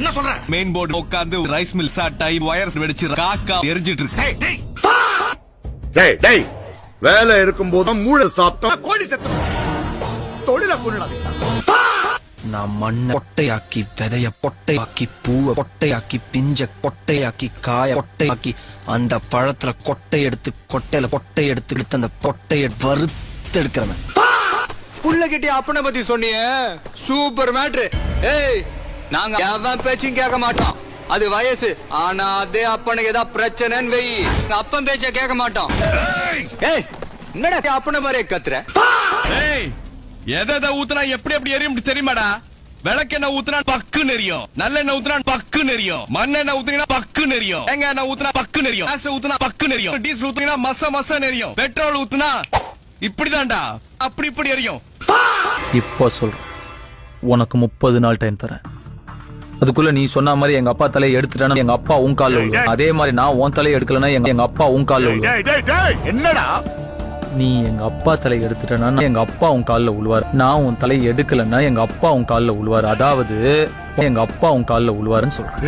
என்ன சொல்ற? Main board உட்கார்ந்து ரைஸ் மில் சாட்டாய் வயர்ஸ் வெடிச்சு காக்கா எரிஞ்சிட்டு இருக்கு. டேய் வேலை இருக்கும் போது மூளை சாப்பிட்டா கோழி செத்து தொழில கொள்ளாதே. நான் மண்ணை பொட்டையாக்கி, விதைய பொட்டையாக்கி, பூவை பொட்டையாக்கி, பிஞ்ச பொட்டையாக்கி, காய பொட்டையாக்கி, அந்த பழத்துல கொட்டை எடுத்து கொட்டையில பொட்டை எடுத்து அந்த பொட்டைய வறுத்து எடுக்கிறவன். புள்ள கிட்டி அப்பனை பத்தி சொன்னிய சூப்பர் மேட்ரு. ஏய், நாங்க எவன் பேச்சும் கேட்க மாட்டோம். அது வயசு. ஆனா அதே அப்பனுக்கு ஏதாவது பிரச்சனைன்னு வை, அப்பன் பேச்ச கேட்க மாட்டோம். ஏய், என்னடா அப்பனை மாதிரி கத்துற? ஏய், எதை ஊத்துனா எப்படி எரியும் தெரியுமாடா? விளக்கெண்ணெய் ஊத்துனா பக்குன்னு எரியும், நல்லெண்ணெய் ஊத்துனா பக்குன்னு எரியும், மண்ணெண்ணெய் ஊத்துனா பக்குன்னு எரியும், தேங்காய் எண்ணெய் ஊத்துனா பக்குன்னு எரியும், கேஸ் ஊத்துனா பக்குன்னு எரியும், டீசல் ஊத்துனா மச எரியும், பெட்ரோல் ஊத்துனா இப்படிதான்டா அப்படி எரியும். இப்போ சொல்றேன், உனக்கு 30 நாள் டைம் தரேன். அதுக்குள்ள நீ சொன்ன மாதிரி எங்க அப்பா தலையை எடுத்துட்டா எங்க அப்பா உன் கால்ல விழுவார். அதே மாதிரி நான் உன் தலையை எடுக்கலன்னா எங்க அப்பா உன் கால்ல விழுவார். என்னடா நீ எங்க அப்பா தலையை எடுத்துட்டனா எங்க அப்பா உன் கால்ல விழுவார். நான் உன் தலையை எடுக்கலன்னா எங்க அப்பா உன் கால்ல விழுவார். அதாவது எங்க அப்பா உன் கால்ல விழுவாருன்னு சொல்றேன்.